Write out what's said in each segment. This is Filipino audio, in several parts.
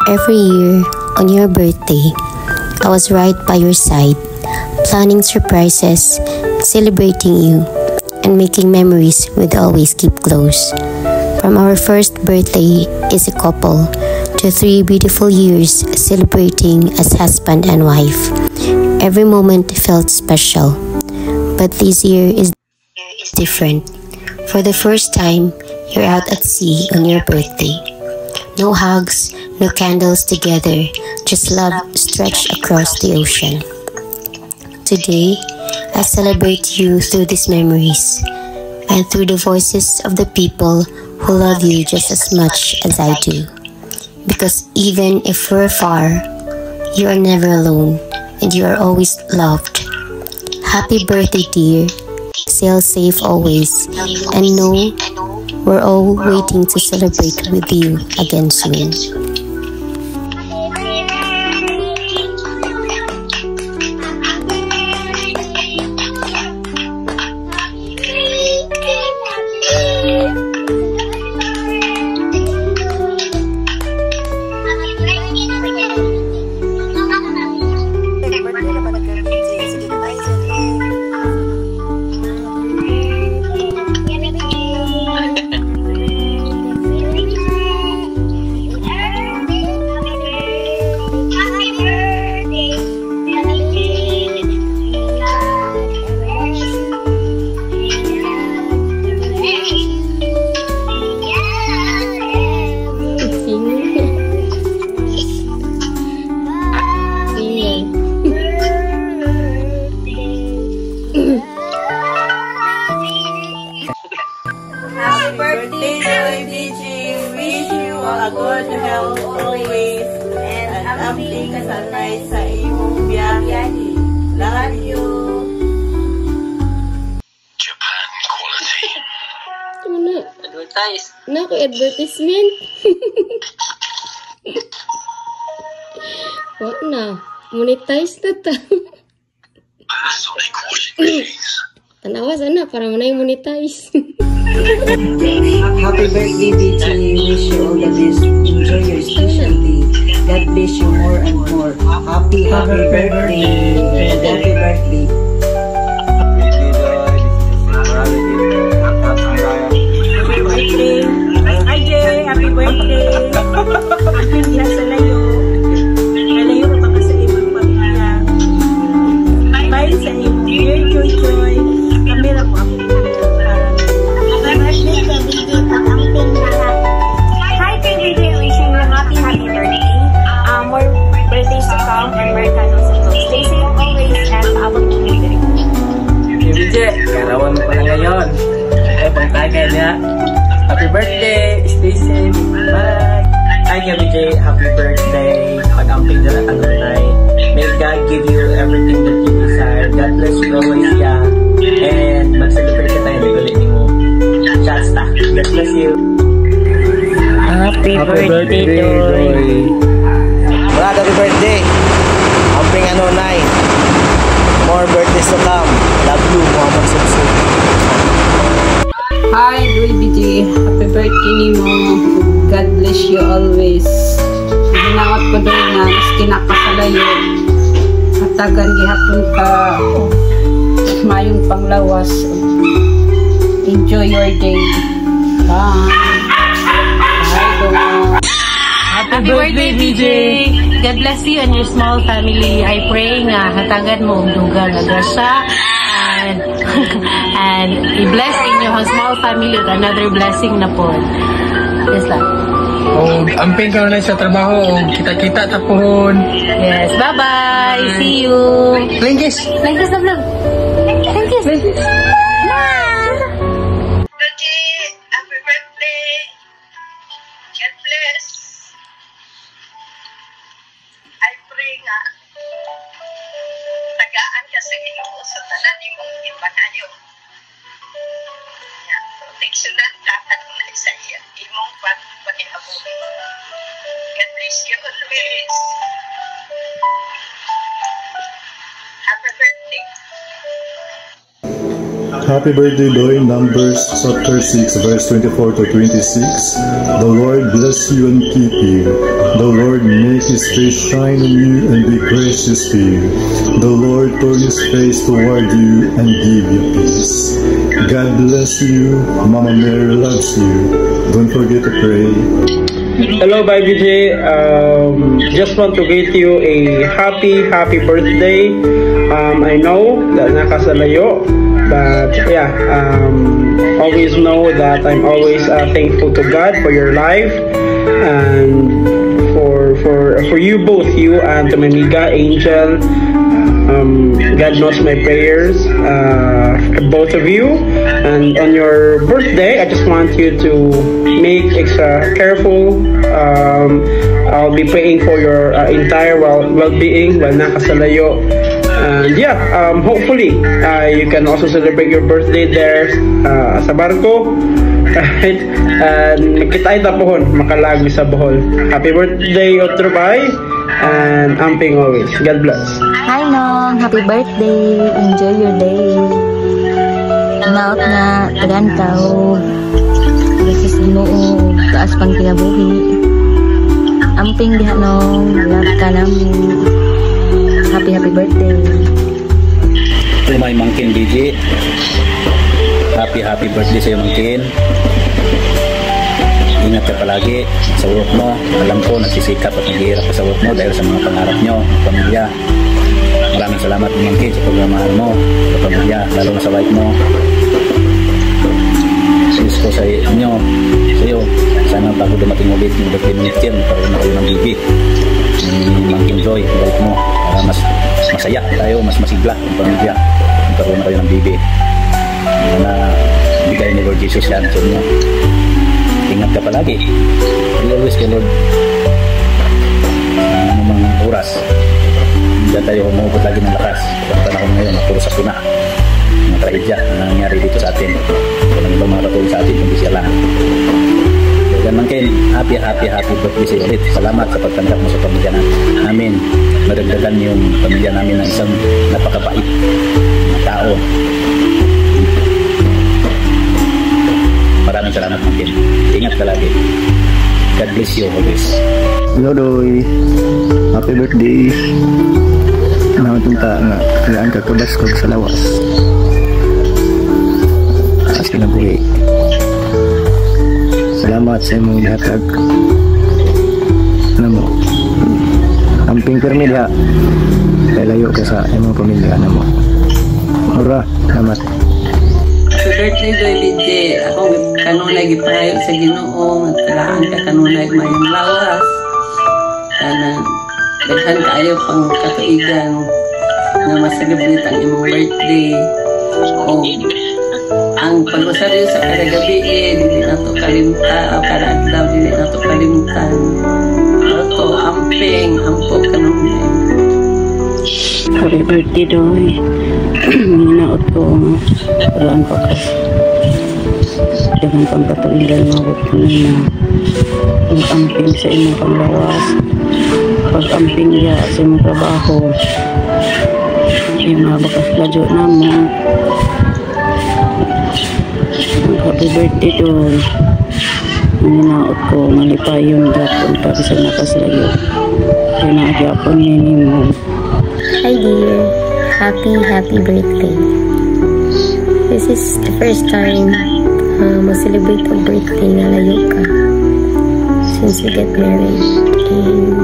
Every year, on your birthday, I was right by your side, planning surprises, celebrating you, and making memories we'd always keep close. From our first birthday as a couple to 3 beautiful years celebrating as husband and wife, every moment felt special. But this year is different. For the first time, you're out at sea on your birthday. No hugs, no candles together, just love stretched across the ocean. Today, I celebrate you through these memories and through the voices of the people who love you just as much as I do. Because even if we're far, you are never alone and you are always loved. Happy birthday, dear. Sail safe always, and know we're all waiting to celebrate with you again soon. Happy birthday, Joy BG. Wish you a good health always and amping kasanay sa iyong biyahe. Love you. Japan quality. Ano? Advertise. Naku, advertisement. What na? Monetize na ta. Sonic washing machines. Tanawa sana para manay monetize. Happy birthday, BG. Wish you all the best. Enjoy your special day. God bless you more and more. Happy birthday. Happy birthday. Hi Jay, happy birthday. Nasa layo. Nalayo ka baka sa ibang pamilya. Bye sa iyo. Dear Joy. Kami lang po ako. Hi, KBJ. Wishing you happy birthday. More birthdays to come and more candles to go. Stay safe always and paabot mo yung KBJ, karawan mo pala ngayon. Ay, pangtagay niya. Happy birthday! Stay safe! Bye! Hi, KBJ. Happy birthday! Pag-amping na tanunay. May God give you everything that you desire. God bless you always, yeah. And mag-celebrate ka tayo. May gulitin mo. Shasta. God bless you. Happy birthday, Joy. Brad, happy birthday! Amping anunay. More birthdays to come. Love you, Muhammad Subsu. Hi, Joy BG. Happy birthday ni mo. God bless you always. Ginawat ko doon na maski nakasalayo. Hatagan gihapon ka mayong panglawas. Enjoy your day. Bye. Bye. Happy birthday, BJ. God bless you and your small family. I pray nga hatagan mo ang dugang agrasya and i-bless inyo ang small family with another blessing na po. Yes, lang. Oh, amping ka na sa trabaho. Kita-kita tapon. Yes, bye-bye. See you. Linggis. Linggis na vlog. Linggis. Happy birthday. God bless. I pray nga tagaan ka sa Ginoo sa tanan imong ginpanayo. Proteksyonan dapat na sa iya imong pagkinabuhi. God bless you always. Happy birthday. Happy birthday, Doy. Numbers chapter 6, verse 24 to 26. The Lord bless you and keep you. The Lord his face shine on you and be gracious to you. The Lord turn his face toward you and give you peace. God bless you. Mama Mary loves you. Don't forget to pray. Hello, BJ. Just want to greet you a happy birthday. I know that nakasalayo, but yeah, always know that I'm always thankful to God for your life and for you both, you and to my amiga Angel. God knows my prayers, both of you. And on your birthday, I just want you to make extra careful. I'll be praying for your entire well-being while nakasalayo. And yeah, hopefully you can also celebrate your birthday there sa barko. Right? And makita ita pohon, makalagi sa Bohol. Happy birthday, Otrobay, and amping always. God bless. Hi Nong, happy birthday. Enjoy your day. Naot na tagantaw. Gracias Ginoo, taas pang kinabuhi. Amping diha Nong, love ka namin. Happy birthday. To my Mangkin DJ, happy birthday sa iyo Mangkin. Ingat ka palagi sa work mo. Alam ko nagsisikap at naghihirap ka sa work mo dahil sa mga pangarap nyo, pamilya. Maraming salamat Mangkin sa pagmamahal mo sa pamilya, lalo na sa wife mo. Sis ko sa inyo, sa iyo, sana bago dumating ulit yung birthday mo next year, magkaroon na kayo ng baby ni Mangkin Joy, wife mo, para mas masaya tayo, mas masigla ang pamilya, magkaroon na kayo ng baby na bigay ni Lord Jesus yan sa inyo. Ingat ka palagi, pray always kay Lord anumang oras. Diyan tayo humukot lagi ng lakas sa panahon ngayon, puro sa puna mga trahedya na nangyari dito sa atin. Walang ibang mga katulong sa atin kundi siya lang. Kaya Mangkin, happy birthday sa iyo ulit. Salamat sa pagtanggap mo sa pamilya namin. Madagdagan yung pamilya namin ng isang napakabait na tao. Maraming salamat Mangkin. Ingat ka lagi. God bless you always. Hello Doy, happy birthday. Nakatunta nga kailangan ka kabaskog sa lawas. As kinabuhi. Salamat sa imong hatag. Ano mo? Amping permi diha. Kay layo ka sa imong pamilya na mo. Ora, salamat. Happy birthday Doy BJ. Ako kanunay gipahayo sa Ginoo, nagkalaan ka kanunay mayong lawas. Sana daghan kaayo pang katuigan na maselebrate ang imong birthday. O ang pag-usari sa kada gabi dili nato kalimtan, kada adlaw dili nato kalimtan. Ato amping, ampog kanunay. Happy birthday Doy. Minaot ko paraan pa ka. Dagang pang katuigan mabot ko na pag-amping sa imong panglawas, pag-amping ya sa imong trabaho, yung mga bakas ladyo naman. Happy birthday Doy. Minaot ko malipayon dapon para sa nakaslayo. Kaya naagapon nini mo. Hi dear, happy birthday. This is the first time ma-celebrate ang birthday na layo ka since we get married, and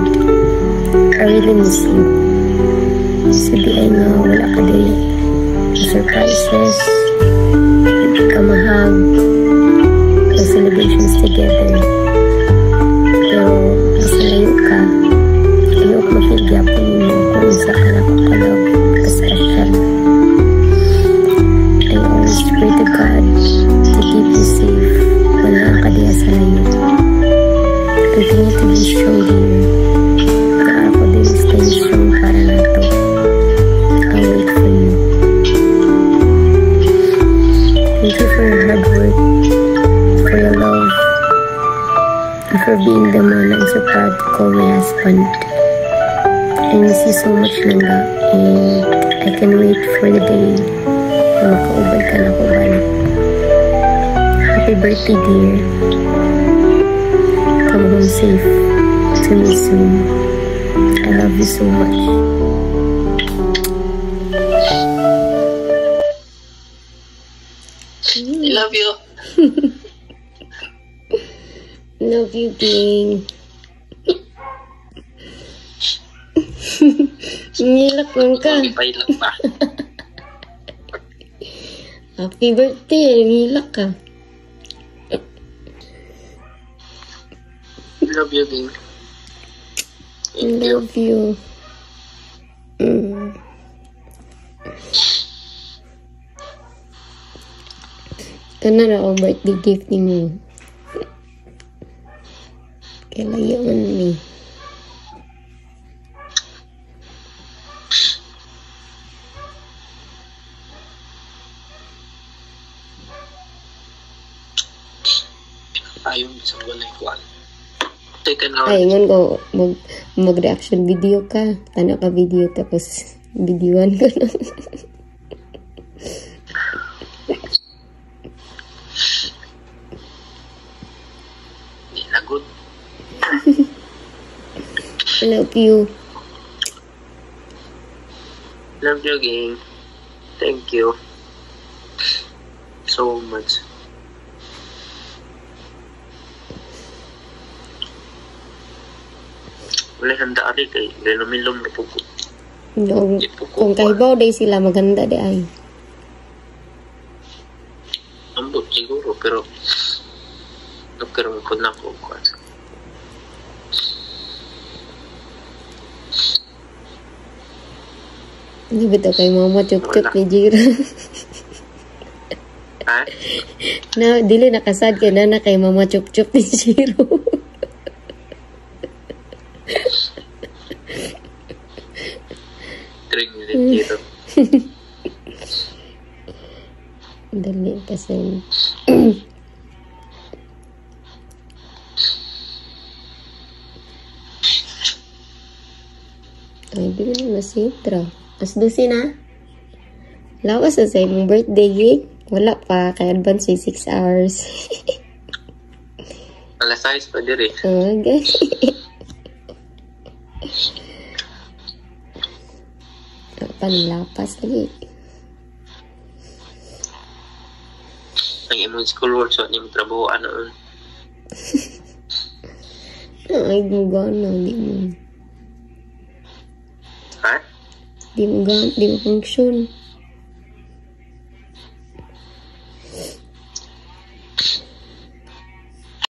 I really miss you. So di ay nga wala ka din surprises, hindi ka mahag, the celebrations together. Pero nasa layo ka, ayok mafigyapan mo kung saan ka napakalog ka-special. I always pray to God to keep you safe wala ka diya sa layo. Continue to be strong dear. Kaya ako din stay strong para na to. I'll wait for you. Thank you for your hard work, for your love, and for being the man I'm so proud to call my husband. I miss you so much, Langga, and I can wait for the day na makaubad ka na ko balik. Happy birthday, dear. Come home safe to me soon. love you so much. I love you. Love you, King. Nilak lang ka. Pailang pa. Happy birthday. Nilak ka. Love you, Bing. Love you. Ano na ako birthday gift ni mo? Kailangan ni. Ayun, sa walay kuwan. Teka na. Ay, ngon ko, mag-reaction video ka. Tana ka video, tapos videoan ko na. Hindi na good. I love you. Love you, gang. Thank you. So much. Wala handa ari kay lumilom na po ko. No, kung kahibaw day sila maganda di ay. Ambot siguro pero nagkaroon ko na ko. Hindi ba ito kay mama chuk-chuk ni Jiro? Ha? Na, dili nakasad kay nana kay mama chuk-chuk ni Jiro. Tring ni Jiro. Dali kasi. Ay, di mo na masitra. As 12 na? Lawas na sa imong birthday, gig. Wala pa. Kaya advance 6 hours. Alas 6 pa diri. Okay. Panlapas lagi. Ang imong schoolwork so ni trabaho ano. Ay, gugana. Di mo. Ha? Di mo function.